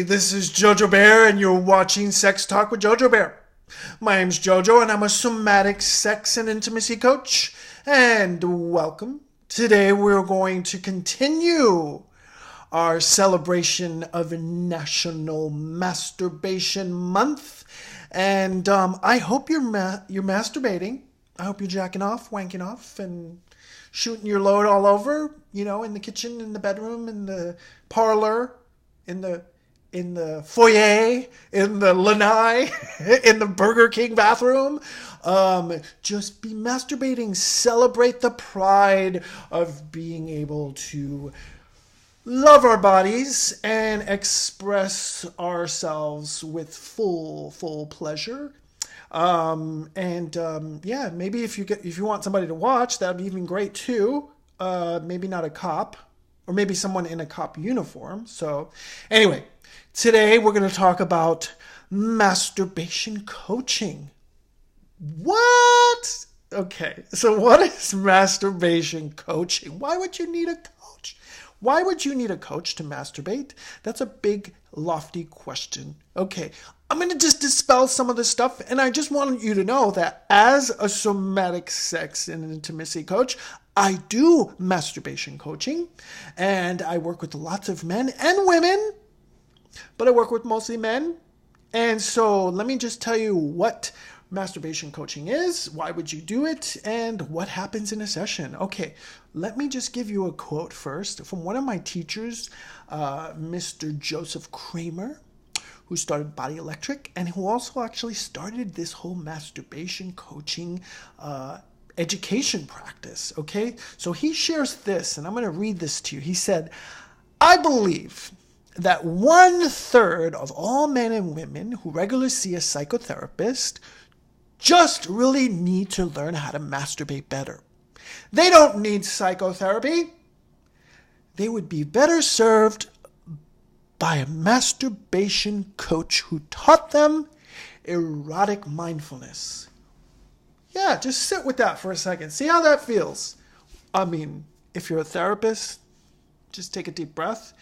This is Jojo Bear, and you're watching Sex Talk with Jojo Bear. My name's Jojo, and I'm a somatic sex and intimacy coach. And welcome. Today we're going to continue our celebration of National Masturbation Month. And I hope you're masturbating. I hope you're jacking off, wanking off, and shooting your load all over, in the kitchen, in the bedroom, in the parlor, in the foyer, in the lanai, in the Burger King bathroom. Just be masturbating. Celebrate the pride of being able to love our bodies and express ourselves with full pleasure. Maybe if you want somebody to watch, that'd be even great too. Maybe not a cop, or maybe someone in a cop uniform. So anyway, today we're going to talk about masturbation coaching. What? Okay, so what is masturbation coaching? Why would you need a coach? Why would you need a coach to masturbate? That's a big, lofty question. Okay, I'm going to just dispel some of this stuff, and I just want you to know that as a somatic sex and intimacy coach, I do masturbation coaching, and I work with lots of men and women, but I work with mostly men. And so let me just tell you what masturbation coaching is, why would you do it, and what happens in a session. Okay, let me just give you a quote first from one of my teachers, Mr. Joseph Kramer, who started Body Electric, and who also actually started this whole masturbation coaching education practice, okay? So he shares this, and I'm going to read this to you. He said, "I believe that 1/3 of all men and women who regularly see a psychotherapist just really need to learn how to masturbate better. They don't need psychotherapy. They would be better served by a masturbation coach who taught them erotic mindfulness." Yeah, just sit with that for a second. See how that feels. I mean, if you're a therapist, just take a deep breath.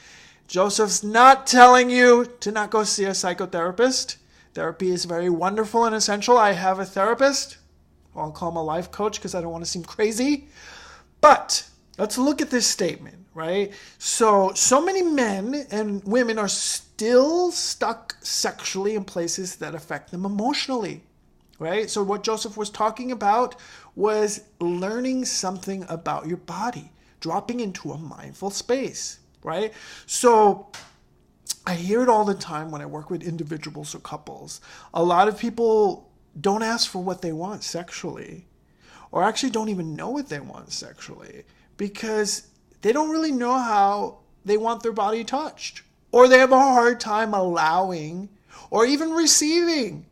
Joseph's not telling you to not go see a psychotherapist. Therapy is very wonderful and essential. I have a therapist. I'll call him a life coach because I don't want to seem crazy. But let's look at this statement, right? So many men and women are still stuck sexually in places that affect them emotionally, right? So what Joseph was talking about was learning something about your body, dropping into a mindful space, right? So I hear it all the time when I work with individuals or couples. A lot of people don't ask for what they want sexually, or actually don't even know what they want sexually, because they don't really know how they want their body touched, or they have a hard time allowing or even receiving.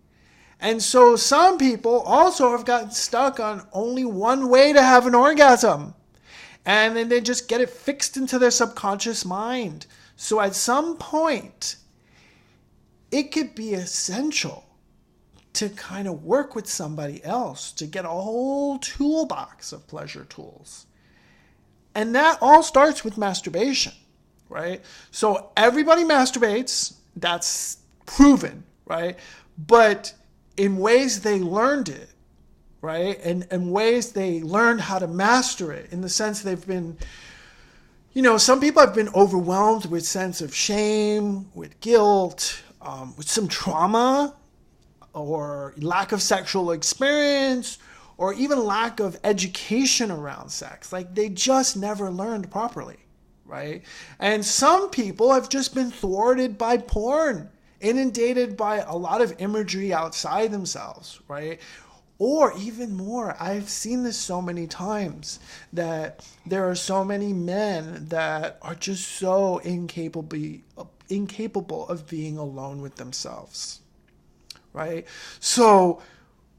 And so some people also have gotten stuck on only one way to have an orgasm, and then they just get it fixed into their subconscious mind. So at some point, it could be essential to kind of work with somebody else to get a whole toolbox of pleasure tools. And that all starts with masturbation, right? So everybody masturbates, that's proven, right? But in ways they learned it, right? And in ways they learned how to master it, in the sense they've been, some people have been overwhelmed with sense of shame, with guilt, with some trauma, or lack of sexual experience, or even lack of education around sex. Like they just never learned properly, right? And some people have just been thwarted by porn, inundated by a lot of imagery outside themselves, right? Or even more, I've seen this so many times, that there are so many men that are just so incapable of being alone with themselves, right? So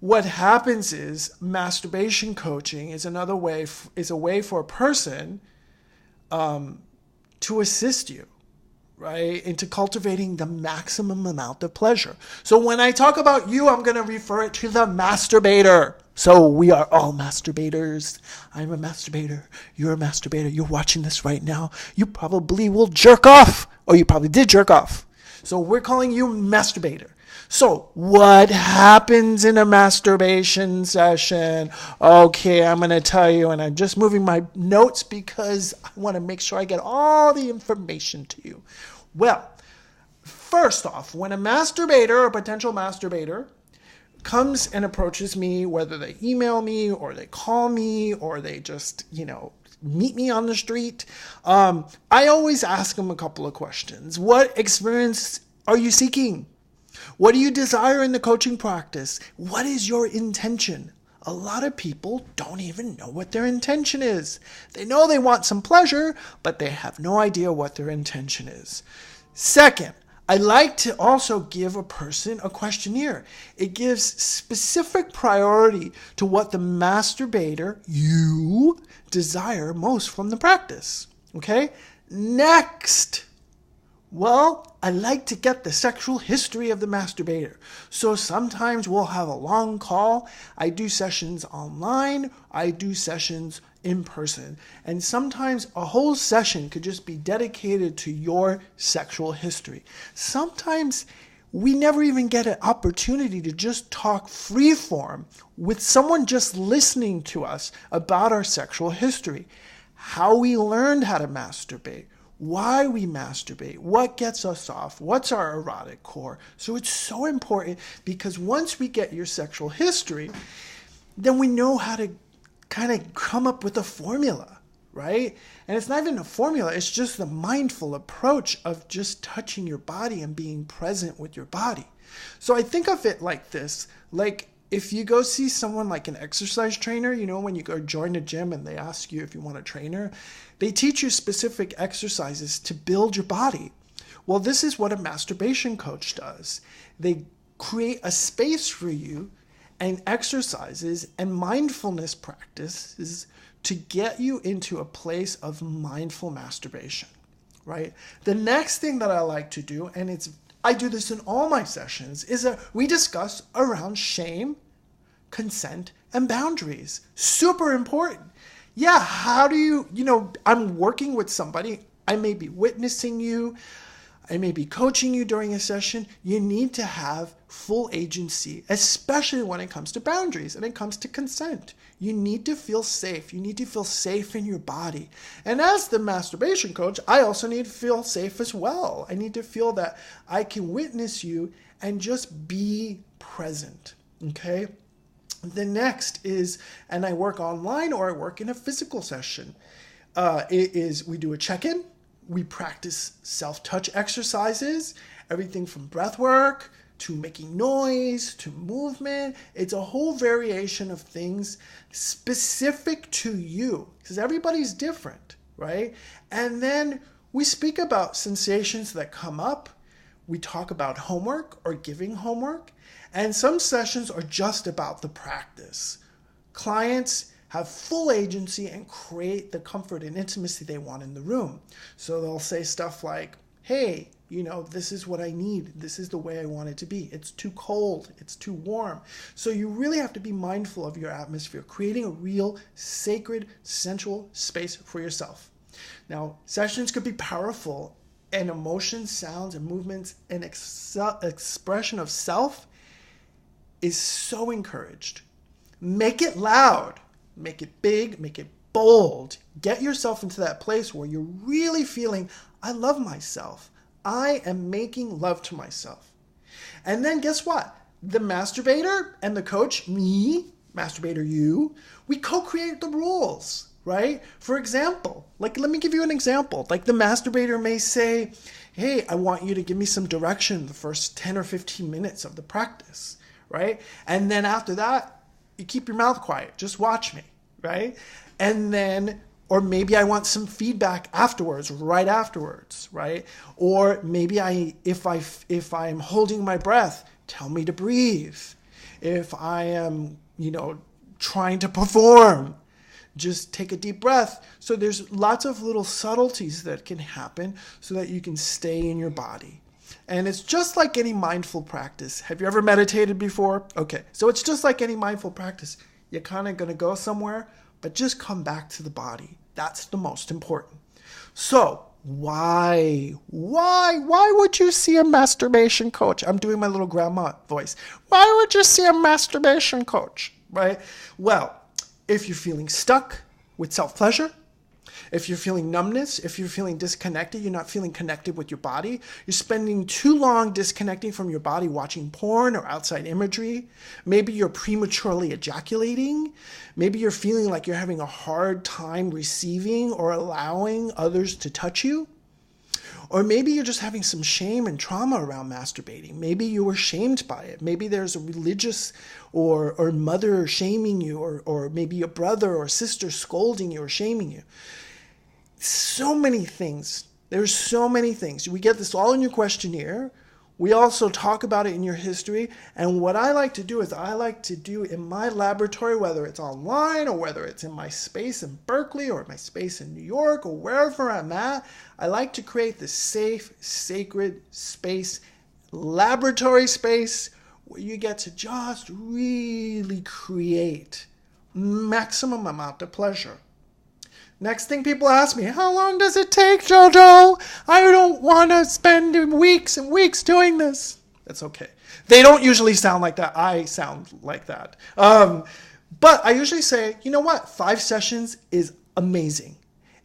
what happens is masturbation coaching is a way for a person to assist you, right, into cultivating the maximum amount of pleasure. So when I talk about you, I'm going to refer it to the masturbator. So we are all masturbators. I'm a masturbator. You're a masturbator. You're watching this right now. You probably will jerk off, or you probably did jerk off. So we're calling you Masturbator. So what happens in a masturbation session? Okay, I'm going to tell you, and I'm just moving my notes because I want to make sure I get all the information to you. Well, first off, when a masturbator or potential masturbator comes and approaches me, whether they email me or they call me or they just, meet me on the street, I always ask them a couple of questions. What experience are you seeking? What do you desire in the coaching practice? What is your intention? A lot of people don't even know what their intention is. They know they want some pleasure, but they have no idea what their intention is. Second, I like to also give a person a questionnaire. It gives specific priority to what the masturbator, you, desire most from the practice. Okay? Next, well, I like to get the sexual history of the masturbator. So sometimes we'll have a long call. I do sessions online. I do sessions in person. And sometimes a whole session could just be dedicated to your sexual history. Sometimes we never even get an opportunity to just talk freeform with someone just listening to us about our sexual history, how we learned how to masturbate, why we masturbate, what gets us off, what's our erotic core. So it's so important because once we get your sexual history, then we know how to kind of come up with a formula, right? And it's not even a formula, it's just the mindful approach of just touching your body and being present with your body. So I think of it like this, like if you go see someone like an exercise trainer, when you go join a gym and they ask you if you want a trainer, they teach you specific exercises to build your body. Well, this is what a masturbation coach does. They create a space for you and exercises and mindfulness practices to get you into a place of mindful masturbation, right? The next thing that I like to do, and I do this in all my sessions, is that we discuss around shame, consent, and boundaries. Super important. Yeah, how do I'm working with somebody, I may be witnessing you, I may be coaching you during a session. You need to have full agency, especially when it comes to boundaries and it comes to consent. You need to feel safe. You need to feel safe in your body. And as the masturbation coach, I also need to feel safe as well. I need to feel that I can witness you and just be present, okay? The next is, and I work online or I work in a physical session, we do a check-in. We practice self-touch exercises, everything from breath work to making noise to movement. It's a whole variation of things specific to you because everybody's different, right? And then we speak about sensations that come up. We talk about homework or giving homework. And some sessions are just about the practice. Clients have full agency and create the comfort and intimacy they want in the room. So they'll say stuff like, hey, this is what I need. This is the way I want it to be. It's too cold. It's too warm. So you really have to be mindful of your atmosphere, creating a real sacred, sensual space for yourself. Now, sessions could be powerful, and emotions, sounds, and movements and expression of self is so encouraged. Make it loud. Make it big, make it bold. Get yourself into that place where you're really feeling, I love myself. I am making love to myself. And then guess what? The masturbator and the coach, me, masturbator you, we co-create the rules, right? For example, let me give you an example. Like the masturbator may say, hey, I want you to give me some direction the first 10 or 15 minutes of the practice, right? And then after that, you keep your mouth quiet. Just watch me, right? And then, or maybe I want some feedback afterwards, right afterwards, right? Or maybe if I'm holding my breath, tell me to breathe. If I am, trying to perform, just take a deep breath. So there's lots of little subtleties that can happen so that you can stay in your body. And it's just like any mindful practice. Have you ever meditated before? Okay, so it's just like any mindful practice. You're kind of going to go somewhere, but just come back to the body. That's the most important. So Why? Why would you see a masturbation coach? I'm doing my little grandma voice. Why would you see a masturbation coach? Right? Well, if you're feeling stuck with self-pleasure, if you're feeling numbness, if you're feeling disconnected, you're not feeling connected with your body, you're spending too long disconnecting from your body watching porn or outside imagery, maybe you're prematurely ejaculating, maybe you're feeling like you're having a hard time receiving or allowing others to touch you, or maybe you're just having some shame and trauma around masturbating. Maybe you were shamed by it. Maybe there's a religious or mother shaming you, or maybe a brother or sister scolding you or shaming you. So many things. There's so many things. We get this all in your questionnaire. We also talk about it in your history. And what I like to do is I like to do in my laboratory, whether it's online or whether it's in my space in Berkeley or my space in New York or wherever I'm at, I like to create this safe, sacred space, laboratory space where you get to just really create maximum amount of pleasure. Next thing people ask me, how long does it take, Jojo? I don't want to spend weeks and weeks doing this. That's okay. They don't usually sound like that. I sound like that. But I usually say, you know what? 5 sessions is amazing.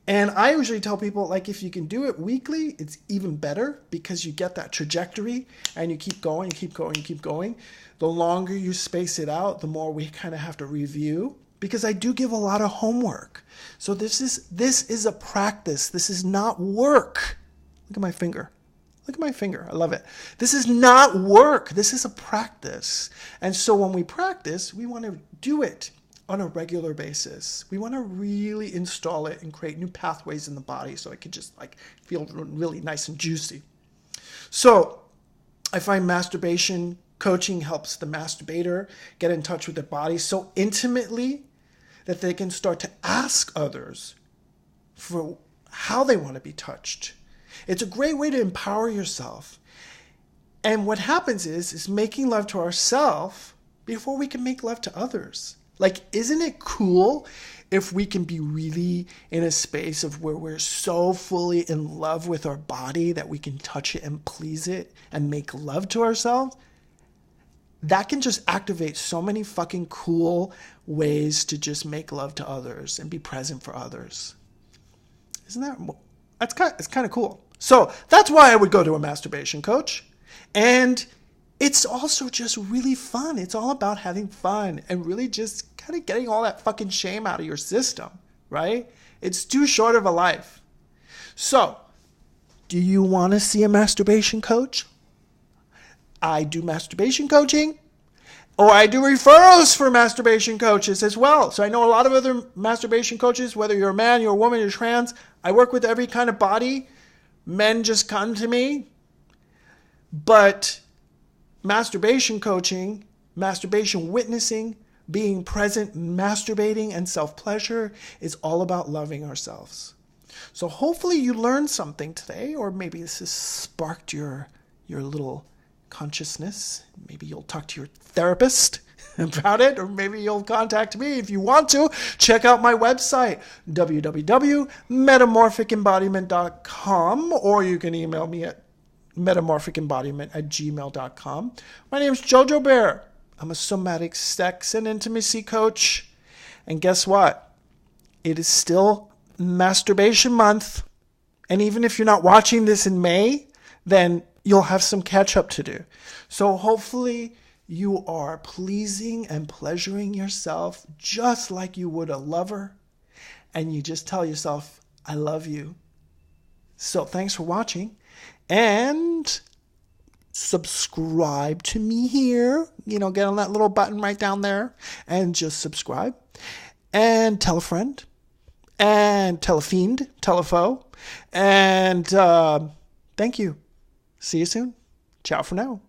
And I usually tell people, like, if you can do it weekly, it's even better because you get that trajectory and you keep going, you keep going, you keep going. The longer you space it out, the more we kind of have to review. Because I do give a lot of homework. So this is a practice. This is not work. Look at my finger. Look at my finger. I love it. This is not work. This is a practice. And so when we practice, we want to do it on a regular basis. We want to really install it and create new pathways in the body so it can just like feel really nice and juicy. So I find masturbation coaching helps the masturbator get in touch with their body so intimately that they can start to ask others for how they want to be touched. It's a great way to empower yourself. And what happens is making love to ourselves before we can make love to others. Like, isn't it cool if we can be really in a space of where we're so fully in love with our body that we can touch it and please it and make love to ourselves? That can just activate so many fucking cool ways to just make love to others and be present for others. Isn't that, it's kind of cool. So that's why I would go to a masturbation coach. And it's also just really fun. It's all about having fun and really just kind of getting all that fucking shame out of your system, right? It's too short of a life. So, do you want to see a masturbation coach? I do masturbation coaching, or I do referrals for masturbation coaches as well. So I know a lot of other masturbation coaches, whether you're a man, you're a woman, you're trans. I work with every kind of body. Men just come to me. But masturbation coaching, masturbation witnessing, being present, masturbating, and self-pleasure is all about loving ourselves. So hopefully you learned something today, or maybe this has sparked your little consciousness. Maybe you'll talk to your therapist about it, or maybe you'll contact me if you want to. Check out my website, www.metamorphicembodiment.com, or you can email me at metamorphicembodiment@gmail.com. My name is Jojo Bear. I'm a somatic sex and intimacy coach. And guess what? It is still masturbation month. And even if you're not watching this in May, then you'll have some catch up to do. So hopefully you are pleasing and pleasuring yourself just like you would a lover. And you just tell yourself, I love you. So thanks for watching. And subscribe to me here. Get on that little button right down there and just subscribe. And tell a friend. And tell a fiend. Tell a foe. And thank you. See you soon. Ciao for now.